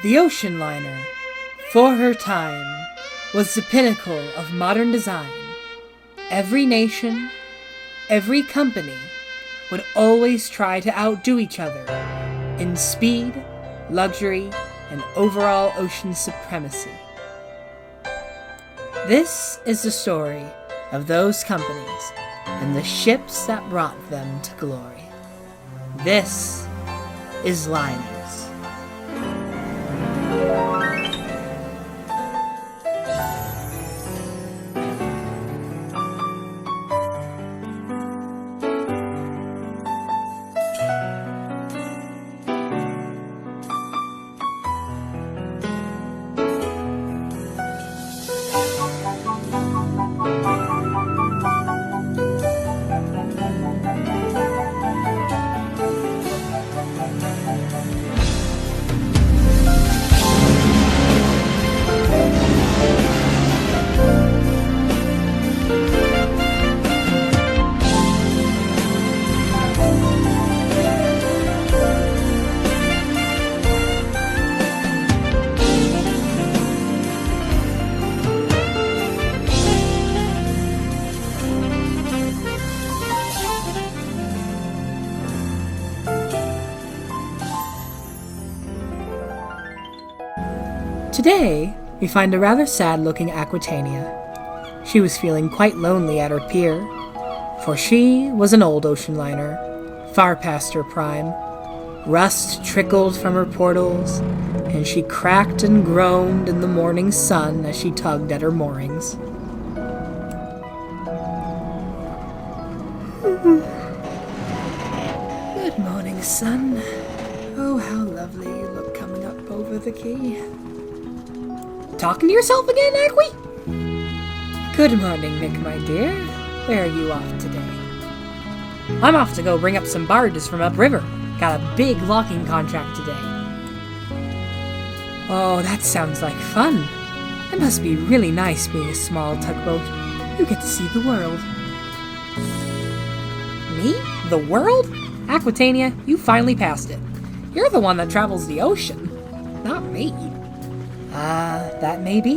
The ocean liner, for her time, was the pinnacle of modern design. Every nation, every company would always try to outdo each other in speed, luxury, and overall ocean supremacy. This is the story of those companies and the ships that brought them to glory. This is Liners. Today, we find a rather sad-looking Aquitania. She was feeling quite lonely at her pier, for she was an old ocean liner, far past her prime. Rust trickled from her portals, and she cracked and groaned in the morning sun as she tugged at her moorings. Good morning, sun. Oh, how lovely you look coming up over the quay. Talking to yourself again, Aqui? Good morning, Nick, my dear. Where are you off today? I'm off to go bring up some barges from upriver. Got a big locking contract today. Oh, that sounds like fun. It must be really nice being a small tugboat. You get to see the world. Me? The world? Aquitania, you finally passed it. You're the one that travels the ocean, not me. That may be,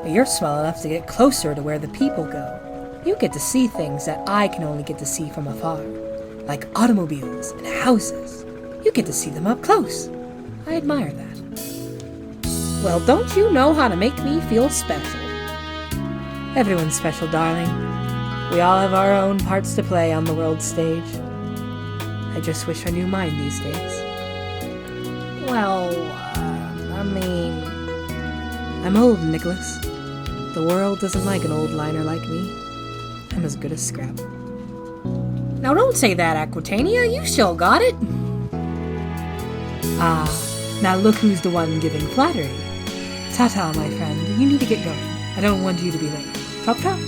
but you're small enough to get closer to where the people go. You get to see things that I can only get to see from afar, like automobiles and houses. You get to see them up close. I admire that. Well, don't you know how to make me feel special? Everyone's special, darling. We all have our own parts to play on the world stage. I just wish I knew mine these days. Well, I'm old, Nicholas. The world doesn't like an old liner like me. I'm as good as scrap. Now don't say that, Aquitania. You still got it. Now look who's the one giving flattery. Ta-ta, my friend. You need to get going. I don't want you to be late. Chop-chop.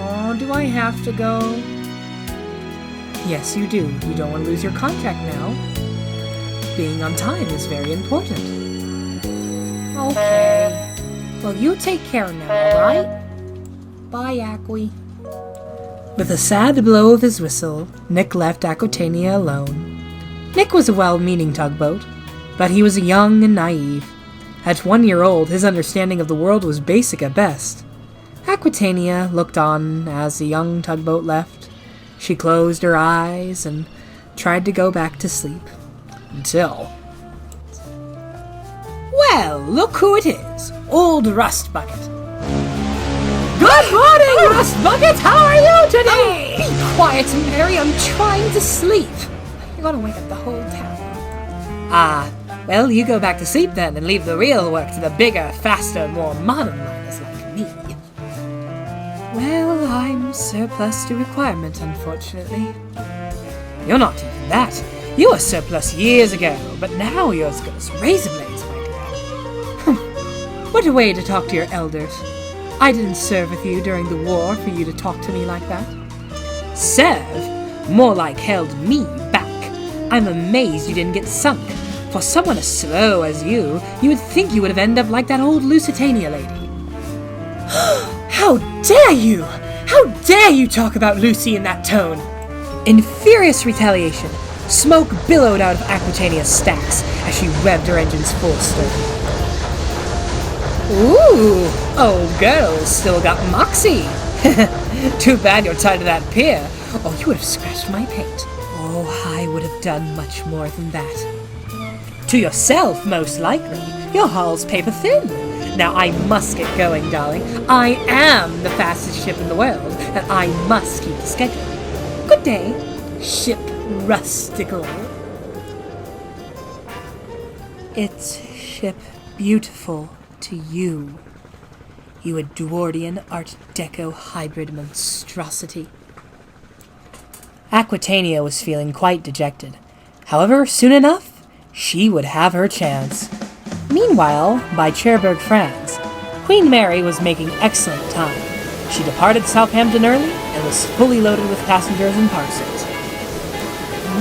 Oh, do I have to go? Yes, you do. You don't want to lose your contract now. Being on time is very important. Okay. Well, you take care now, alright? Bye, Aqui. With a sad blow of his whistle, Nick left Aquitania alone. Nick was a well-meaning tugboat, but he was young and naive. At 1 year old, his understanding of the world was basic at best. Aquitania looked on as the young tugboat left. She closed her eyes and tried to go back to sleep. Until... Well, look who it is. Old Rust Bucket. Good morning, Rust Bucket! How are you today? Be quiet, Mary. I'm trying to sleep. You're gonna wake up the whole town. Well, you go back to sleep then and leave the real work to the bigger, faster, more modern liners like me. Well, I'm surplus to requirement, unfortunately. You're not even that. You were surplus years ago, but now you're as good as razor blades, my dear. What a way to talk to your elders. I didn't serve with you during the war for you to talk to me like that. Serve? More like held me back. I'm amazed you didn't get sunk. For someone as slow as you would think you would have ended up like that old Lusitania lady. How dare you! How dare you talk about Lucy in that tone! In furious retaliation, Smoke billowed out of Aquitania's stacks as she revved her engines full stern. Ooh, old girl's still got moxie. Too bad you're tied to that pier. Oh, you would have scratched my paint. Oh, I would have done much more than that. To yourself, most likely. Your hull's paper thin. Now I must get going, darling. I am the fastest ship in the world, and I must keep the schedule. Good day, Ship Rustical. It's Ship Beautiful to you, you Edwardian Art Deco hybrid monstrosity. Aquitania was feeling quite dejected. However, soon enough, she would have her chance. Meanwhile, by Cherbourg, France, Queen Mary was making excellent time. She departed Southampton early and was fully loaded with passengers and parcels.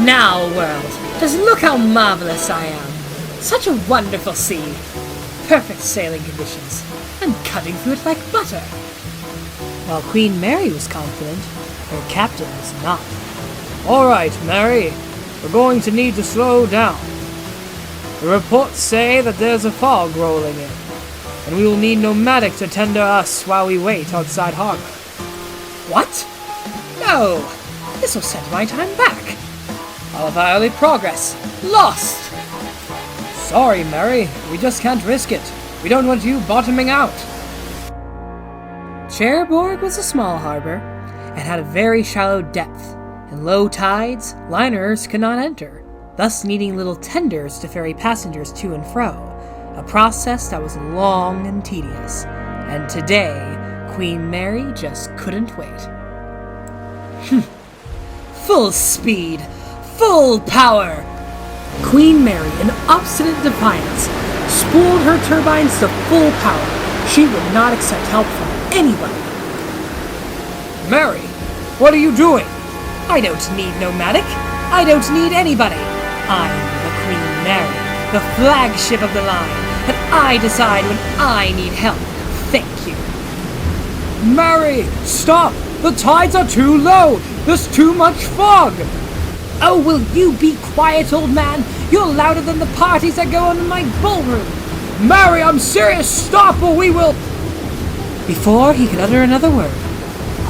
Now, world, just look how marvelous I am. Such a wonderful sea. Perfect sailing conditions. I'm cutting through it like butter. While Queen Mary was confident, her captain was not. All right, Mary, we're going to need to slow down. The reports say that there's a fog rolling in, and we will need nomadic to tend to us while we wait outside harbor. What? No! This will set my time back. All of our early progress lost! Sorry, Mary, we just can't risk it. We don't want you bottoming out. Cherbourg was a small harbor and had a very shallow depth. In low tides, liners could not enter, thus needing little tenders to ferry passengers to and fro, a process that was long and tedious. And today, Queen Mary just couldn't wait. Full speed, full power! Queen Mary, in obstinate defiance, spooled her turbines to full power. She would not accept help from anybody. Mary, what are you doing? I don't need nomadic. I don't need anybody. I'm the Queen Mary, the flagship of the line, and I decide when I need help. Thank you. Mary, stop! The tides are too low! There's too much fog! Oh, will you be quiet, old man? You're louder than the parties that go on in my ballroom. Mary, I'm serious! Stop or we will... Before he could utter another word,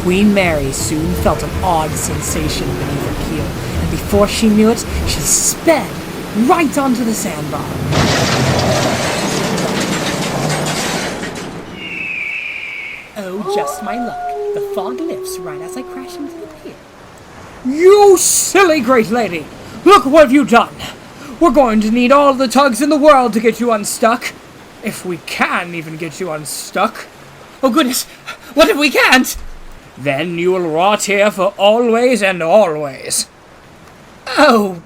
Queen Mary soon felt an odd sensation beneath her keel, and before she knew it, she sped right onto the sandbar. Oh, just my luck. The fog lifts right as I crash into the pier. You silly great lady! Look what you've done! We're going to need all the tugs in the world to get you unstuck. If we can even get you unstuck. Oh goodness, what if we can't? Then you will rot here for always and always. Oh,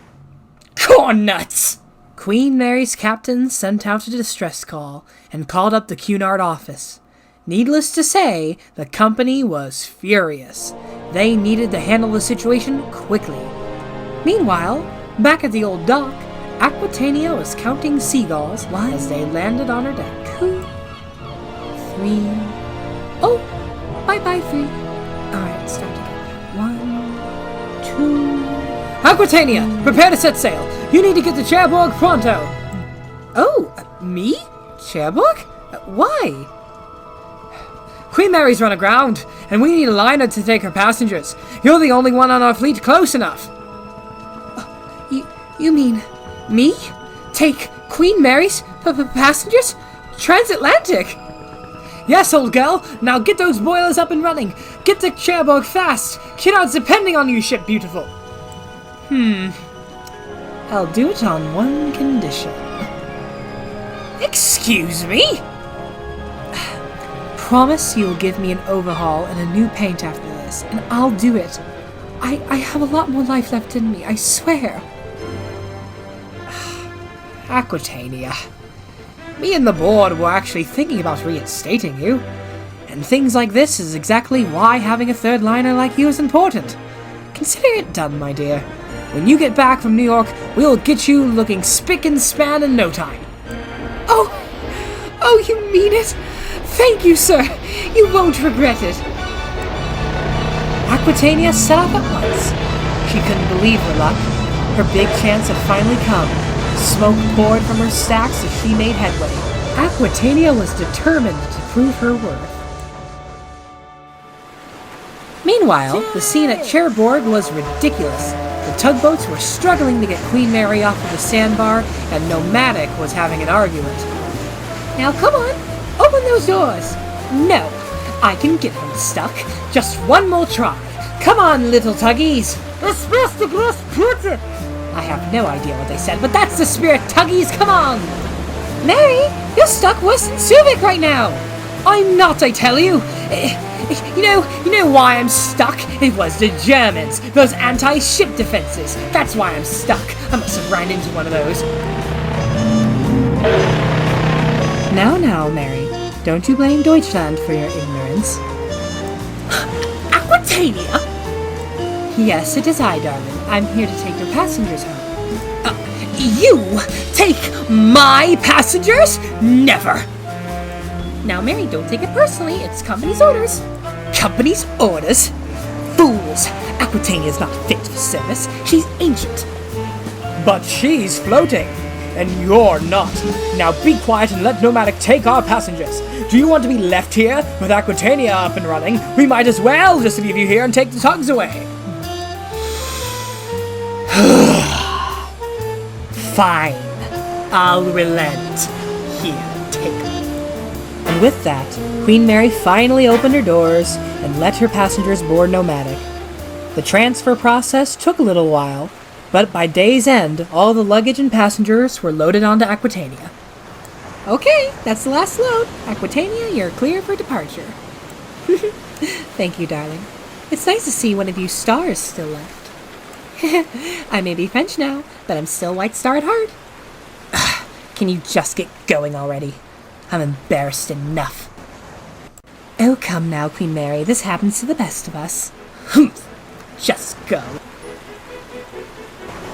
corn nuts! Queen Mary's captain sent out a distress call and called up the Cunard office. Needless to say, the company was furious. They needed to handle the situation quickly. Meanwhile, back at the old dock, Aquitania was counting seagulls as they landed on her deck. 2, 3... Oh! Bye-bye, 3. Alright, start again. 1, 2... Aquitania! Prepare to set sail! You need to get to Cherbourg pronto! Oh, me? Cherbourg? Why? Queen Mary's run aground, and we need a liner to take her passengers. You're the only one on our fleet close enough. You mean me? Take Queen Mary's passengers? Transatlantic? Yes, old girl. Now get those boilers up and running. Get to Cherbourg fast. Cunard's depending on you, Ship Beautiful. I'll do it on one condition. Excuse me? Promise you'll give me an overhaul and a new paint after this, and I'll do it. I have a lot more life left in me, I swear. Aquitania. Me and the board were actually thinking about reinstating you. And things like this is exactly why having a third liner like you is important. Consider it done, my dear. When you get back from New York, we'll get you looking spick and span in no time. Oh, you mean it? Thank you, sir. You won't regret it. Aquitania set off at once. She couldn't believe her luck. Her big chance had finally come. Smoke poured from her stacks as she made headway. Aquitania was determined to prove her worth. Meanwhile, the scene at Cherbourg was ridiculous. The tugboats were struggling to get Queen Mary off of the sandbar, and Nomadic was having an argument. Now come on, open those doors. No, I can get them stuck. Just one more try. Come on, little tuggies. I have no idea what they said, but that's the spirit, tuggies, come on! Mary, you're stuck worse than Suvik right now! I'm not, I tell you! You know why I'm stuck? It was the Germans, those anti-ship defenses. That's why I'm stuck. I must have ran into one of those. Now, Mary, don't you blame Deutschland for your ignorance. Aquitania? Yes, it is I, darling. I'm here to take your passengers home. You take my passengers? Never! Now, Mary, don't take it personally. It's company's orders. Company's orders? Fools! Aquitania's not fit for service. She's ancient. But she's floating, and you're not. Now be quiet and let Nomadic take our passengers. Do you want to be left here with Aquitania up and running? We might as well just leave you here and take the tugs away. Fine. I'll relent. Here, take them. And with that, Queen Mary finally opened her doors and let her passengers board Nomadic. The transfer process took a little while, but by day's end, all the luggage and passengers were loaded onto Aquitania. Okay, that's the last load. Aquitania, you're clear for departure. Thank you, darling. It's nice to see one of you stars still left. I may be French now, but I'm still White Star at heart. Can you just get going already? I'm embarrassed enough. Oh, come now, Queen Mary. This happens to the best of us. Humph! Just go.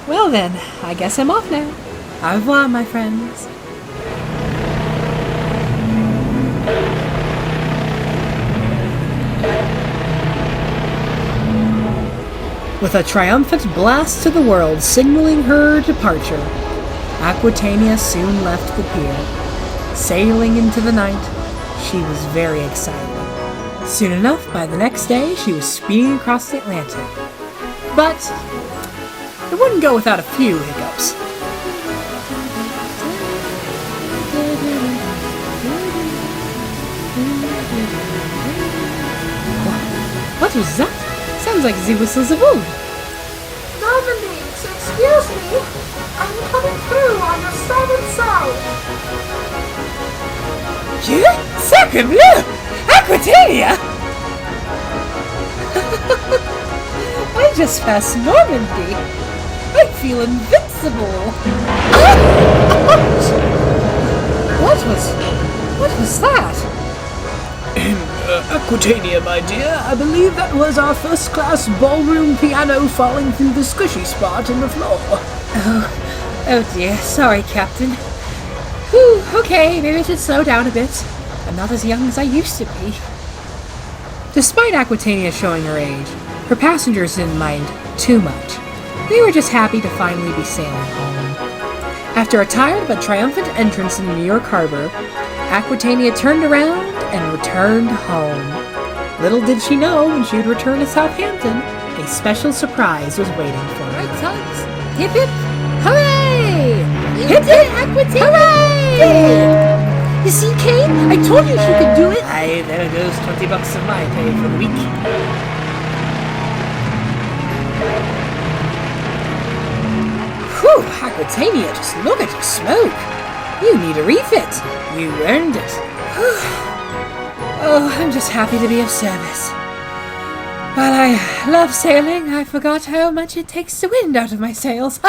Well then, I guess I'm off now. Au revoir, my friends. With a triumphant blast to the world signaling her departure, Aquitania soon left the pier. Sailing into the night, she was very excited. Soon enough, by the next day, she was speeding across the Atlantic. But it wouldn't go without a few hiccups. What was that? Sounds like the whistles of wood. Normandy, excuse me. I'm coming through on the starboard side. You? Sacre bleu! Aquitania! I just passed Normandy. I feel invincible. What was that? Aquitania, my dear, I believe that was our first-class ballroom piano falling through the squishy spot in the floor. Oh dear. Sorry, Captain. Whew, okay, maybe I should slow down a bit. I'm not as young as I used to be. Despite Aquitania showing her age, her passengers didn't mind too much. They were just happy to finally be sailing home. After a tired but triumphant entrance in New York Harbor, Aquitania turned around and returned home. Little did she know when she would return to Southampton, a special surprise was waiting for her. Right, tugs. Hip hip. Hooray! Hip hip! Aquitania! Hooray! You see, Kate? I told you she could do it! Aye, there goes $20 of my pay for the week. Whew, Aquitania, just look at your smoke. You need a refit. You earned it. Oh, I'm just happy to be of service. While I love sailing, I forgot how much it takes the wind out of my sails.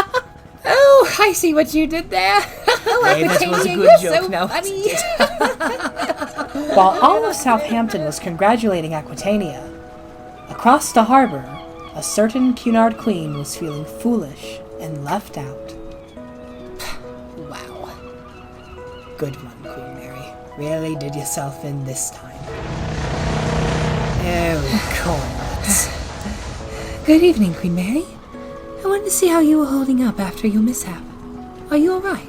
Oh, I see what you did there. Oh, Hey, that was a Aquitania, good you're joke so now. funny. While all of Southampton was congratulating Aquitania, across the harbor, a certain Cunard queen was feeling foolish and left out. Wow. Good one, Queen Mary. Really did yourself in this time. Oh, Colt. Good evening, Queen Mary. I wanted to see how you were holding up after your mishap. Are you alright?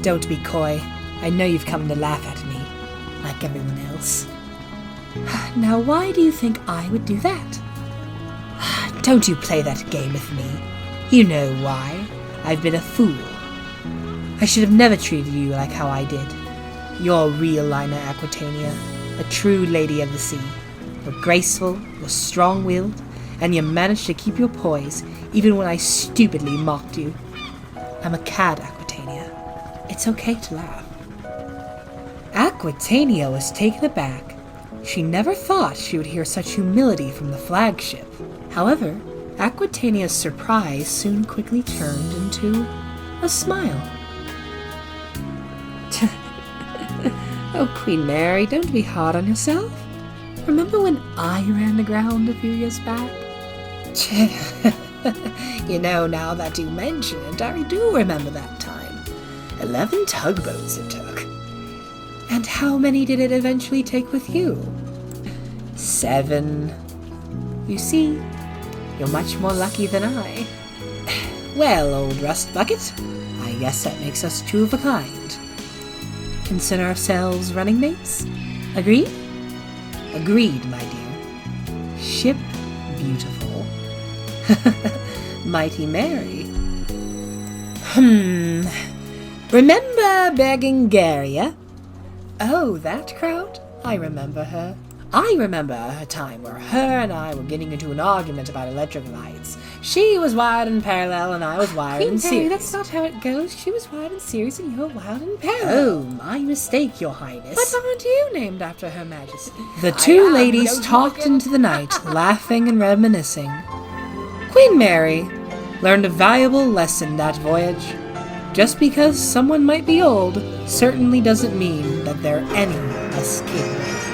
Don't be coy. I know you've come to laugh at me, like everyone else. Now why do you think I would do that? Don't you play that game with me. You know why. I've been a fool. I should have never treated you like how I did. You're a real liner, Aquitania, a true lady of the sea. You're graceful, you're strong-willed, and you managed to keep your poise even when I stupidly mocked you. I'm a cad, Aquitania. It's okay to laugh. Aquitania was taken aback. She never thought she would hear such humility from the flagship. However, Aquitania's surprise soon quickly turned into a smile. Oh, Queen Mary, don't be hard on yourself. Remember when I ran aground a few years back? You know, now that you mention it, I do remember that time. 11 tugboats it took. And how many did it eventually take with you? 7. You see, you're much more lucky than I. Well, old rust bucket, I guess that makes us two of a kind. Consider ourselves running mates? Agreed? Agreed, my dear. Ship beautiful. Mighty Mary. Remember Bergengaria? Oh, that crowd? I remember her. I remember a time where her and I were getting into an argument about electric lights. She was wired and parallel, and I was wired and series. That's not how it goes. She was wired and series, and you're wired and parallel. Oh, my mistake, Your Highness. But aren't you named after Her Majesty? The two ladies talked into the night, laughing and reminiscing. Queen Mary learned a valuable lesson that voyage. Just because someone might be old certainly doesn't mean that they're any less capable.